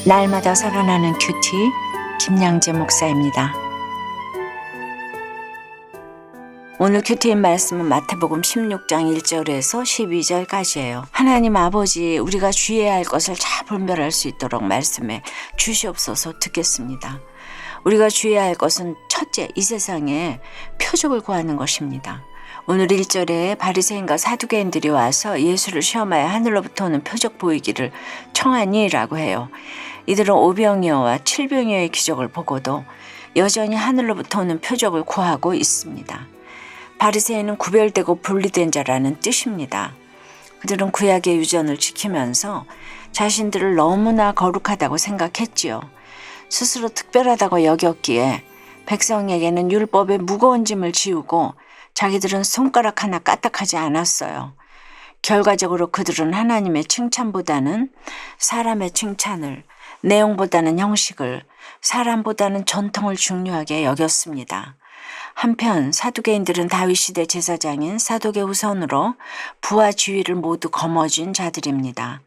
날마다 살아나는 큐티 김양재 목사입니다. 오늘 큐티인 말씀은 마태복음 16장 1절에서 12절까지예요. 하나님 아버지, 우리가 주의해야 할 것을 잘 분별할 수 있도록 말씀해 주시옵소서. 듣겠습니다. 우리가 주의해야 할 것은 첫째, 이 세상에 표적을 구하는 것입니다. 오늘 1절에 바리새인과 사두개인들이 와서 예수를 시험하여 하늘로부터 오는 표적 보이기를 청하니라고 해요. 이들은 오병이어와 칠병이어의 기적을 보고도 여전히 하늘로부터 오는 표적을 구하고 있습니다. 바리새인은 구별되고 분리된 자라는 뜻입니다. 그들은 구약의 유전을 지키면서 자신들을 너무나 거룩하다고 생각했지요. 스스로 특별하다고 여겼기에 백성에게는 율법의 무거운 짐을 지우고 자기들은 손가락 하나 까딱하지 않았어요. 결과적으로 그들은 하나님의 칭찬보다는 사람의 칭찬을, 내용보다는 형식을, 사람보다는 전통을 중요하게 여겼습니다. 한편 사두개인들은 다윗 시대 제사장인 사독의 후손으로 부와 지위를 모두 거머쥔 자들입니다.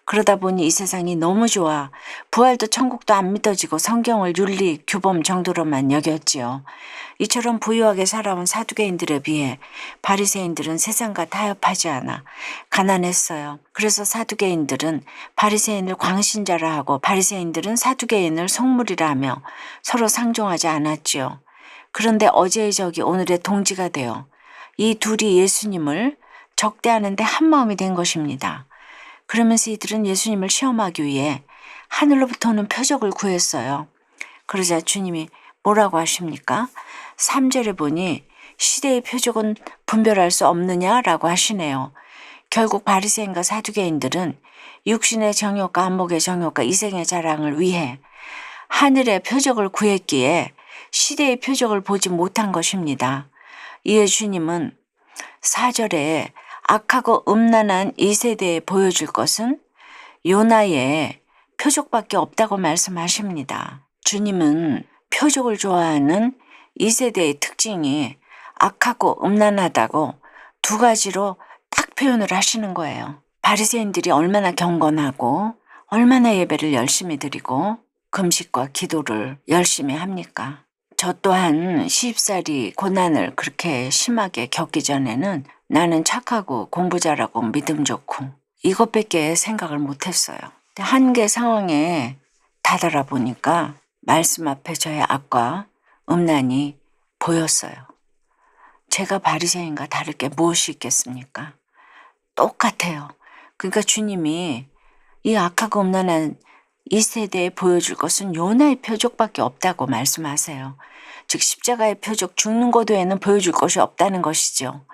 그러다 보니 이 세상이 너무 좋아 부활도 천국도 안 믿어지고 성경을 윤리, 규범 정도로만 여겼지요. 이처럼 부유하게 살아온 사두개인들에 비해 바리새인들은 세상과 타협하지 않아 가난했어요. 그래서 사두개인들은 바리새인을 광신자라 하고 바리새인들은 사두개인을 속물이라 하며 서로 상종하지 않았지요. 그런데 어제의 적이 오늘의 동지가 되어 이 둘이 예수님을 적대하는데 한마음이 된 것입니다. 그러면서 이들은 예수님을 시험하기 위해 하늘로부터 오는 표적을 구했어요. 그러자 주님이 뭐라고 하십니까? 3절에 보니 시대의 표적은 분별할 수 없느냐라고 하시네요. 결국 바리새인과 사두개인들은 육신의 정욕과 안목의 정욕과 이생의 자랑을 위해 하늘의 표적을 구했기에 시대의 표적을 보지 못한 것입니다. 이에 주님은 4절에 악하고 음란한 이 세대에 보여줄 것은 요나의 표적밖에 없다고 말씀하십니다. 주님은 표적을 좋아하는 이 세대의 특징이 악하고 음란하다고 두 가지로 딱 표현을 하시는 거예요. 바리새인들이 얼마나 경건하고 얼마나 예배를 열심히 드리고 금식과 기도를 열심히 합니까? 저 또한 시집살이 고난을 그렇게 심하게 겪기 전에는 나는 착하고 공부 잘하고 믿음 좋고 이것밖에 생각을 못했어요. 한계 상황에 다다라 보니까 말씀 앞에 저의 악과 음란이 보였어요. 제가 바리새인과 다를 게 무엇이 있겠습니까? 똑같아요. 그러니까 주님이 이 악하고 음란한 이 세대에 보여줄 것은 요나의 표적밖에 없다고 말씀하세요. 즉 십자가의 표적, 죽는 고도에는 보여줄 것이 없다는 것이죠.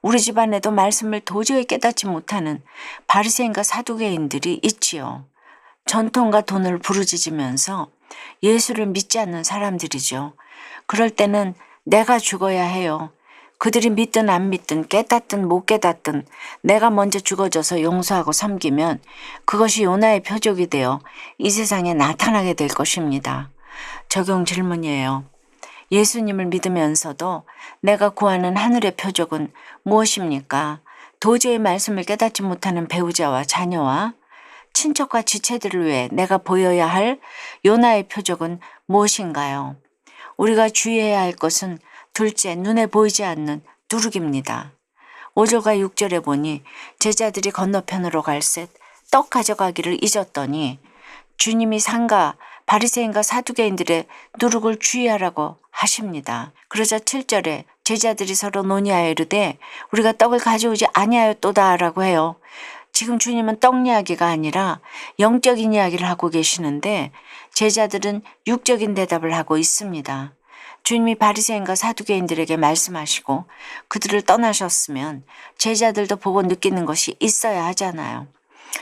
우리 집안에도 말씀을 도저히 깨닫지 못하는 바리새인과 사두개인들이 있지요. 전통과 돈을 부르짖으면서 예수를 믿지 않는 사람들이죠. 그럴 때는 내가 죽어야 해요. 그들이 믿든 안 믿든 깨닫든 못 깨닫든 내가 먼저 죽어져서 용서하고 섬기면 그것이 요나의 표적이 되어 이 세상에 나타나게 될 것입니다. 적용 질문이에요. 예수님을 믿으면서도 내가 구하는 하늘의 표적은 무엇입니까? 도저히 말씀을 깨닫지 못하는 배우자와 자녀와 친척과 지체들을 위해 내가 보여야 할 요나의 표적은 무엇인가요? 우리가 주의해야 할 것은 둘째, 눈에 보이지 않는 누룩입니다. 5절과 6절에 보니 제자들이 건너편으로 갈새 떡 가져가기를 잊었더니 주님이 상가 바리새인과 사두개인들의 누룩을 주의하라고 하십니다. 그러자 7절에 제자들이 서로 논의하여 이르되 우리가 떡을 가져오지 아니하였도다라고 해요. 지금 주님은 떡 이야기가 아니라 영적인 이야기를 하고 계시는데 제자들은 육적인 대답을 하고 있습니다. 주님이 바리새인과 사두개인들에게 말씀하시고 그들을 떠나셨으면 제자들도 보고 느끼는 것이 있어야 하잖아요.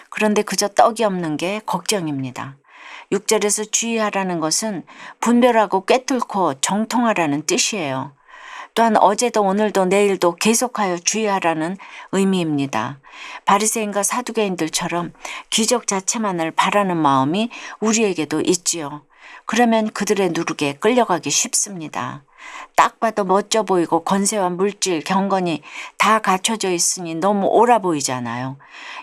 그런데 그저 떡이 없는 게 걱정입니다. 6절에서 주의하라는 것은 분별하고 꿰뚫고 정통하라는 뜻이에요. 또한 어제도 오늘도 내일도 계속하여 주의하라는 의미입니다. 바리새인과 사두개인들처럼 기적 자체만을 바라는 마음이 우리에게도 있지요. 그러면 그들의 누룩에 끌려가기 쉽습니다. 딱 봐도 멋져 보이고 권세와 물질, 경건이 다 갖춰져 있으니 너무 옳아 보이잖아요.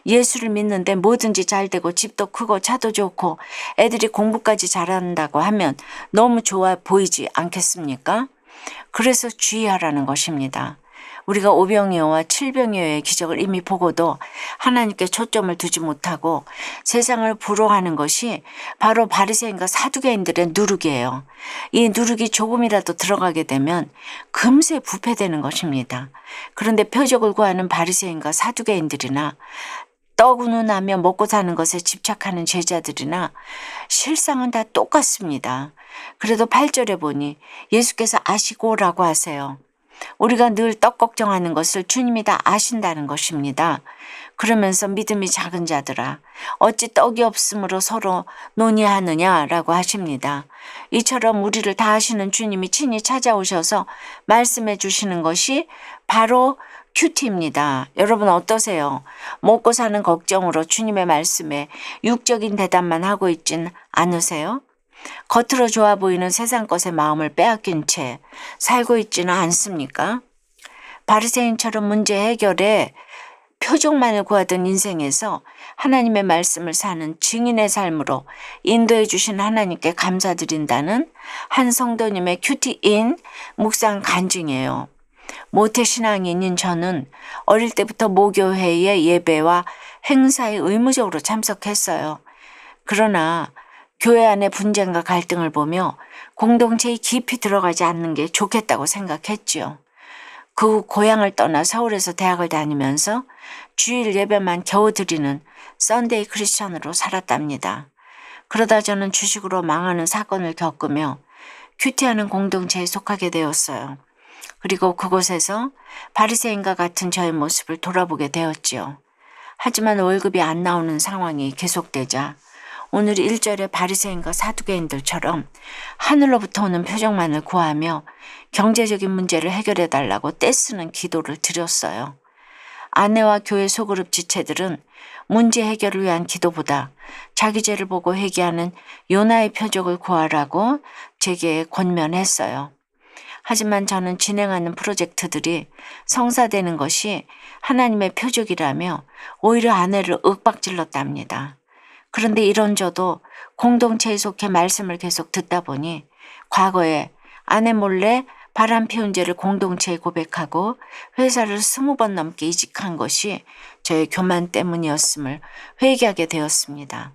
예수를 믿는데 뭐든지 잘 되고 집도 크고 차도 좋고 애들이 공부까지 잘한다고 하면 너무 좋아 보이지 않겠습니까? 그래서 주의하라는 것입니다. 우리가 오병이어와 칠병이어의 기적을 이미 보고도 하나님께 초점을 두지 못하고 세상을 부러워하는 것이 바로 바리새인과 사두개인들의 누룩이에요. 이 누룩이 조금이라도 들어가게 되면 금세 부패되는 것입니다. 그런데 표적을 구하는 바리새인과 사두개인들이나 떠구는하며 먹고 사는 것에 집착하는 제자들이나 실상은 다 똑같습니다. 그래도 8절에 보니 예수께서 아시고라고 하세요. 우리가 늘 떡 걱정하는 것을 주님이 다 아신다는 것입니다. 그러면서 믿음이 작은 자들아 어찌 떡이 없으므로 서로 논의하느냐라고 하십니다. 이처럼 우리를 다 아시는 주님이 친히 찾아오셔서 말씀해 주시는 것이 바로 큐티입니다. 여러분 어떠세요? 먹고 사는 걱정으로 주님의 말씀에 육적인 대답만 하고 있진 않으세요? 겉으로 좋아 보이는 세상 것에 마음을 빼앗긴 채 살고 있지는 않습니까? 바리새인처럼 문제 해결에 표적만을 구하던 인생에서 하나님의 말씀을 사는 증인의 삶으로 인도해 주신 하나님께 감사드린다는 한 성도님의 큐티인 묵상 간증이에요. 모태신앙인인 저는 어릴 때부터 모교회의 예배와 행사에 의무적으로 참석했어요. 그러나 교회 안의 분쟁과 갈등을 보며 공동체에 깊이 들어가지 않는 게 좋겠다고 생각했지요. 그 후 고향을 떠나 서울에서 대학을 다니면서 주일 예배만 겨우 드리는 썬데이 크리스천으로 살았답니다. 그러다 저는 주식으로 망하는 사건을 겪으며 큐티하는 공동체에 속하게 되었어요. 그리고 그곳에서 바리새인과 같은 저의 모습을 돌아보게 되었지요. 하지만 월급이 안 나오는 상황이 계속되자 오늘 1절의 바리새인과 사두개인들처럼 하늘로부터 오는 표적만을 구하며 경제적인 문제를 해결해 달라고 떼쓰는 기도를 드렸어요. 아내와 교회 소그룹 지체들은 문제 해결을 위한 기도보다 자기 죄를 보고 회개하는 요나의 표적을 구하라고 제게 권면했어요. 하지만 저는 진행하는 프로젝트들이 성사되는 것이 하나님의 표적이라며 오히려 아내를 윽박질렀답니다. 그런데 이런 저도 공동체에 속해 말씀을 계속 듣다 보니 과거에 아내 몰래 바람 피운 죄를 공동체에 고백하고 회사를 20번 넘게 이직한 것이 저의 교만 때문이었음을 회개하게 되었습니다.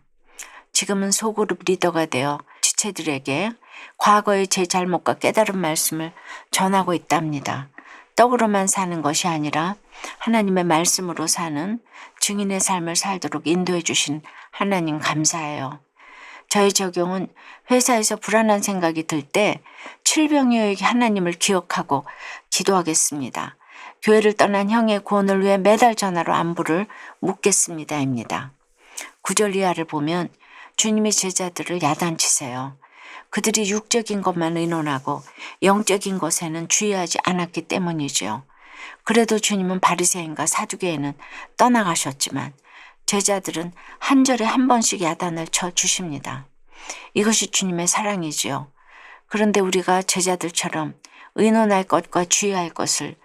지금은 소그룹 리더가 되어 지체들에게 과거의 제 잘못과 깨달은 말씀을 전하고 있답니다. 떡으로만 사는 것이 아니라 하나님의 말씀으로 사는 증인의 삶을 살도록 인도해 주신 하나님 감사해요. 저의 적용은 회사에서 불안한 생각이 들 때 칠병이어에게 하나님을 기억하고 기도하겠습니다. 교회를 떠난 형의 구원을 위해 매달 전화로 안부를 묻겠습니다입니다. 9절 이하를 보면 주님이 제자들을 야단치세요. 그들이 육적인 것만 의논하고 영적인 것에는 주의하지 않았기 때문이죠. 그래도 주님은 바리새인과 사두개인은 떠나가셨지만 제자들은 한 절에 한 번씩 야단을 쳐 주십니다. 이것이 주님의 사랑이지요. 그런데 우리가 제자들처럼 의논할 것과 주의할 것을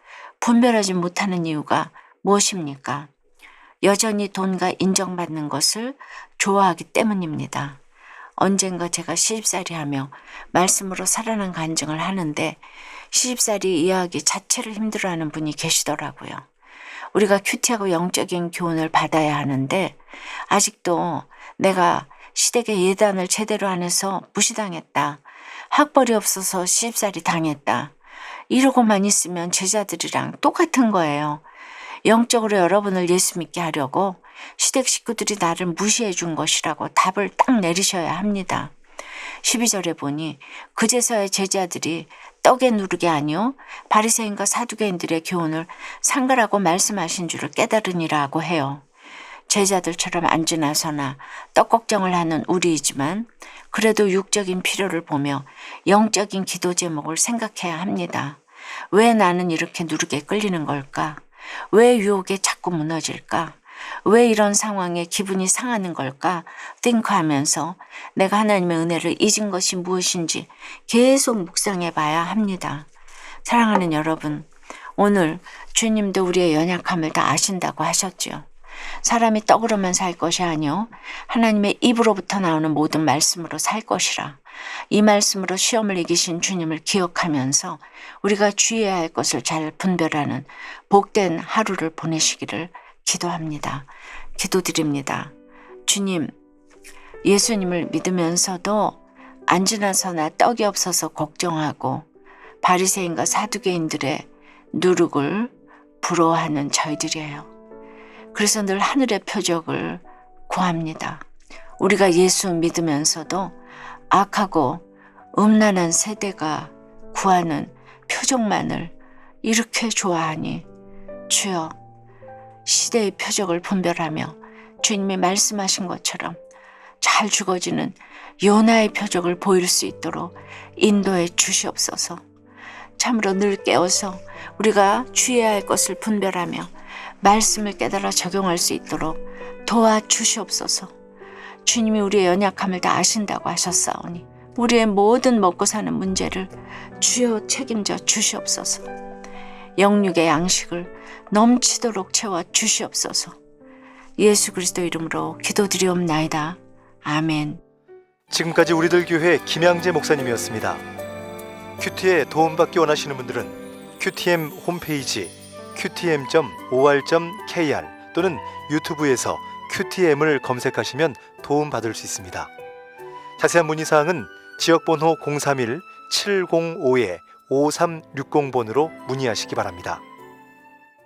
분별하지 못하는 이유가 무엇입니까? 여전히 돈과 인정받는 것을 좋아하기 때문입니다. 언젠가 제가 시집살이 하며 말씀으로 살아난 간증을 하는데 시집살이 이해하기 자체를 힘들어하는 분이 계시더라고요. 우리가 큐티하고 영적인 교훈을 받아야 하는데 아직도 내가 시댁의 예단을 제대로 안 해서 무시당했다. 학벌이 없어서 시집살이 당했다. 이러고만 있으면 제자들이랑 똑같은 거예요. 영적으로 여러분을 예수 믿게 하려고 시댁 식구들이 나를 무시해 준 것이라고 답을 딱 내리셔야 합니다. 12절에 보니 그제서야 제자들이 떡의 누룩이 아니요 바리새인과 사두개인들의 교훈을 상가라고 말씀하신 줄을 깨달으니라고 해요. 제자들처럼 안 지나서나 떡 걱정을 하는 우리이지만 그래도 육적인 필요를 보며 영적인 기도 제목을 생각해야 합니다. 왜 나는 이렇게 누룩에 끌리는 걸까? 왜 유혹에 자꾸 무너질까? 왜 이런 상황에 기분이 상하는 걸까 띵크하면서 내가 하나님의 은혜를 잊은 것이 무엇인지 계속 묵상해 봐야 합니다. 사랑하는 여러분, 오늘 주님도 우리의 연약함을 다 아신다고 하셨죠. 사람이 떡으로만 살 것이 아니요 하나님의 입으로부터 나오는 모든 말씀으로 살 것이라. 이 말씀으로 시험을 이기신 주님을 기억하면서 우리가 주의해야 할 것을 잘 분별하는 복된 하루를 보내시기를 기도합니다. 기도드립니다. 주님, 예수님을 믿으면서도 안 지나서나 떡이 없어서 걱정하고 바리새인과 사두개인들의 누룩을 부러워하는 저희들이에요. 그래서 늘 하늘의 표적을 구합니다. 우리가 예수 믿으면서도 악하고 음란한 세대가 구하는 표적만을 이렇게 좋아하니 주여, 시대의 표적을 분별하며 주님이 말씀하신 것처럼 잘 죽어지는 요나의 표적을 보일 수 있도록 인도해 주시옵소서. 참으로 늘 깨어서 우리가 주의해야 할 것을 분별하며 말씀을 깨달아 적용할 수 있도록 도와주시옵소서. 주님이 우리의 연약함을 다 아신다고 하셨사오니 우리의 모든 먹고 사는 문제를 주여 책임져 주시옵소서. 영육의 양식을 넘치도록 채워 주시옵소서. 예수 그리스도 이름으로 기도드리옵나이다. 아멘. 지금까지 우리들 교회 김양재 목사님이었습니다. 큐티에 도움받기 원하시는 분들은 QTM 홈페이지 qtm.or.kr 또는 유튜브에서 QTM을 검색하시면 도움받을 수 있습니다. 자세한 문의사항은 지역번호 031-705-5360번으로 문의하시기 바랍니다.